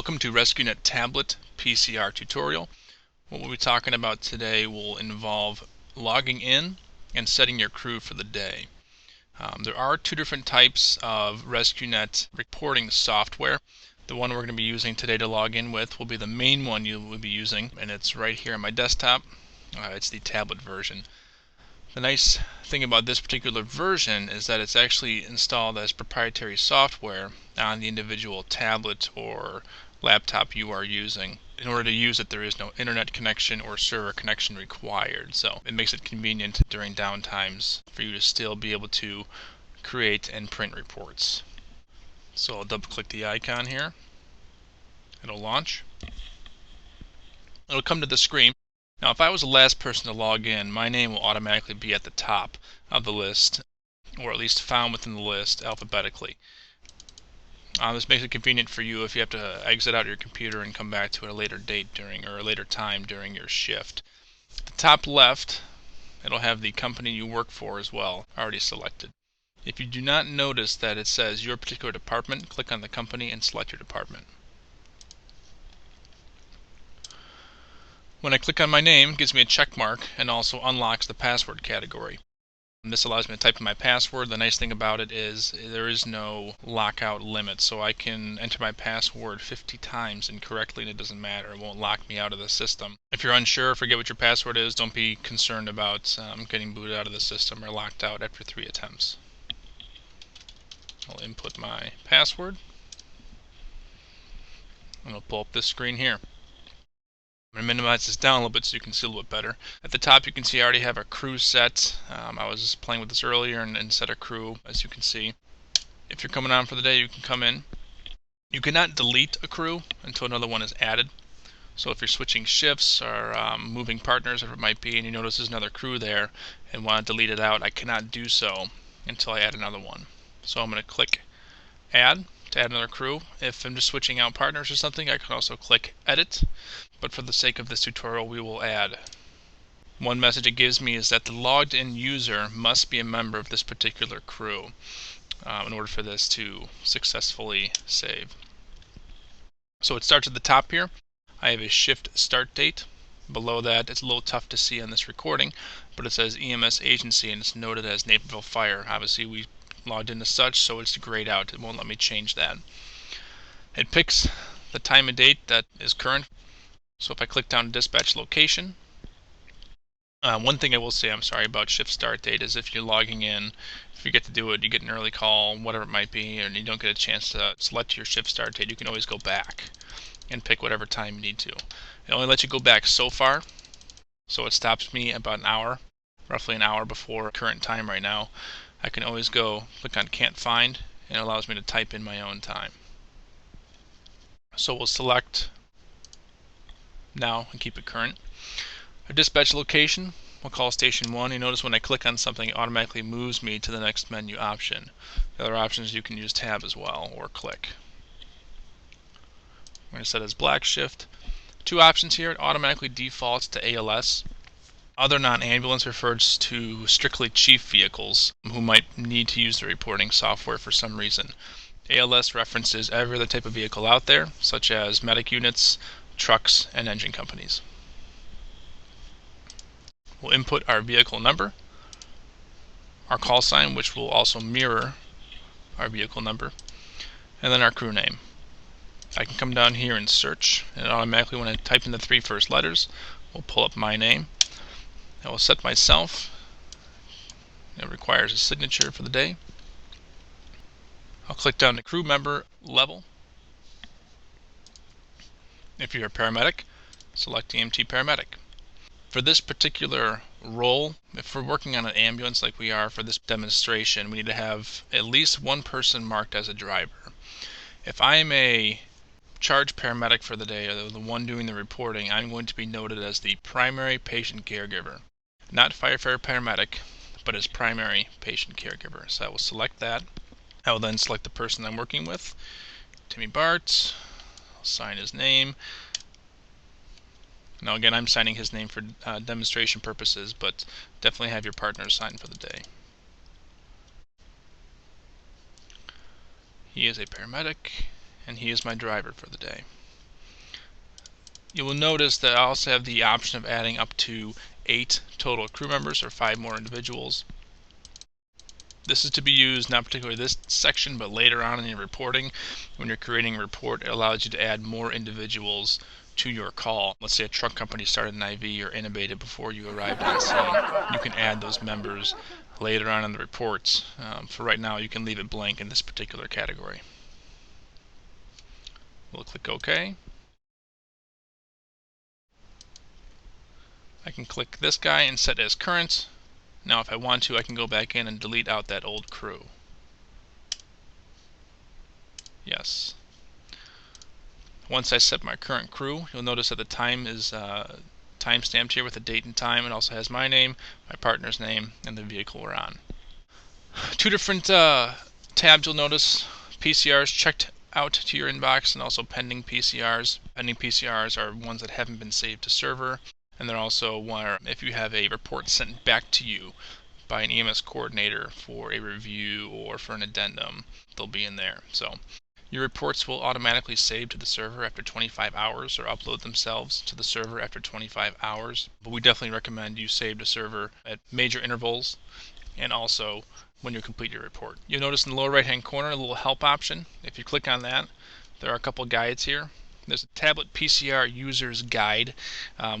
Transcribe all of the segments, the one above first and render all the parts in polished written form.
Welcome to RescueNet Tablet PCR tutorial. What we'll be talking about today will involve logging in and setting your crew for the day. There are two different types of RescueNet reporting software. The one we're going to be using today to log in with will be the main one you will be using, and it's right here on my desktop. It's the tablet version. The nice thing about this particular version is that it's actually installed as proprietary software on the individual tablet or laptop you are using. In order to use it, there is no internet connection or server connection required, so it makes it convenient during downtimes for you to still be able to create and print reports. So I'll double click the icon here. It'll launch. It'll come to the screen. Now, if I was the last person to log in, my name will automatically be at the top of the list, or at least found within the list alphabetically. This makes it convenient for you if you have to exit out your computer and come back to it at a later date or a later time during your shift. At the top left, it'll have the company you work for as well, already selected. If you do not notice that it says your particular department, click on the company and select your department. When I click on my name, it gives me a check mark and also unlocks the password category. And this allows me to type in my password. The nice thing about it is there is no lockout limit, so I can enter my password 50 times incorrectly and it doesn't matter. It won't lock me out of the system. If you're unsure, forget what your password is, don't be concerned about getting booted out of the system or locked out after 3 attempts. I'll input my password and it'll pull up this screen here. I'm going to minimize this down a little bit so you can see a little bit better. At the top you can see I already have a crew set. I was just playing with this earlier and set a crew, as you can see. If you're coming on for the day, you can come in. You cannot delete a crew until another one is added. So if you're switching shifts or moving partners, whatever it might be, and you notice there's another crew there and want to delete it out, I cannot do so until I add another one. So I'm going to click Add to add another crew. If I'm just switching out partners or something, I can also click Edit. But for the sake of this tutorial, we will add. One message it gives me is that the logged in user must be a member of this particular crew in order for this to successfully save. So it starts at the top here. I have a shift start date. Below that, it's a little tough to see on this recording, but it says EMS agency and it's noted as Naperville Fire. Obviously we logged in as such, so it's grayed out. It won't let me change that. It picks the time and date that is current. So if I click down dispatch location, one thing I will say, I'm sorry about shift start date, is if you're logging in, if you get to do it, you get an early call, whatever it might be, and you don't get a chance to select your shift start date, you can always go back and pick whatever time you need to. It only lets you go back so far, so it stops me about an hour, roughly an hour before current time right now. I can always go click on can't find, and it allows me to type in my own time. So we'll select now and keep it current. A dispatch location, we'll call station 1. You notice when I click on something, it automatically moves me to the next menu option. The other options, you can use tab as well or click. I'm going to set as black shift. Two options here, it automatically defaults to ALS. Other non-ambulance refers to strictly chief vehicles who might need to use the reporting software for some reason. ALS references every other type of vehicle out there, such as medic units, trucks, and engine companies. We'll input our vehicle number, our call sign, which will also mirror our vehicle number, and then our crew name. I can come down here and search, and automatically when I type in the 3 first letters, we'll pull up my name. I will set myself. It requires a signature for the day. I'll click down to crew member level. If you're a paramedic, select EMT paramedic. For this particular role, if we're working on an ambulance like we are for this demonstration, we need to have at least one person marked as a driver. If I'm a charge paramedic for the day, or the one doing the reporting, I'm going to be noted as the primary patient caregiver. Not firefighter paramedic, but as primary patient caregiver. So I will select that. I will then select the person I'm working with, Timmy Bart. I'll sign his name. Now again, I'm signing his name for demonstration purposes, but definitely have your partner sign for the day. He is a paramedic, and he is my driver for the day. You will notice that I also have the option of adding up to 8 total crew members or 5 more individuals. This is to be used not particularly this section, but later on in your reporting. When you're creating a report, it allows you to add more individuals to your call. Let's say a truck company started an IV or intubated before you arrived on scene. You can add those members later on in the reports. For right now, you can leave it blank in this particular category. We'll click OK. I can click this guy and set as current. Now if I want to, I can go back in and delete out that old crew. Yes. Once I set my current crew, you'll notice that the time is time stamped here with the date and time. It also has my name, my partner's name, and the vehicle we're on. Two different tabs you'll notice. PCRs checked out to your inbox and also pending PCRs. Pending PCRs are ones that haven't been saved to server, and they're also where if you have a report sent back to you by an EMS coordinator for a review or for an addendum, they'll be in there. So your reports will automatically save to the server after 25 hours or upload themselves to the server after 25 hours. But we definitely recommend you save to server at major intervals and also when you complete your report. You'll notice in the lower right hand corner a little help option. If you click on that, there are a couple guides here. There's a tablet PCR user's guide.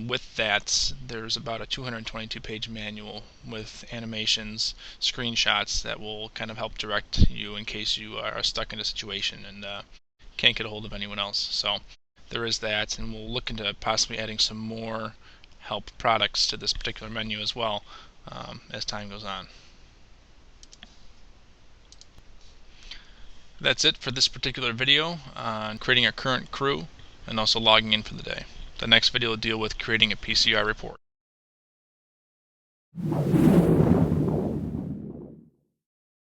With that, there's about a 222 page manual with animations, screenshots that will kind of help direct you in case you are stuck in a situation and can't get a hold of anyone else. So there is that, and we'll look into possibly adding some more help products to this particular menu as well as time goes on. That's it for this particular video on creating a current crew and also logging in for the day. The next video will deal with creating a PCR report.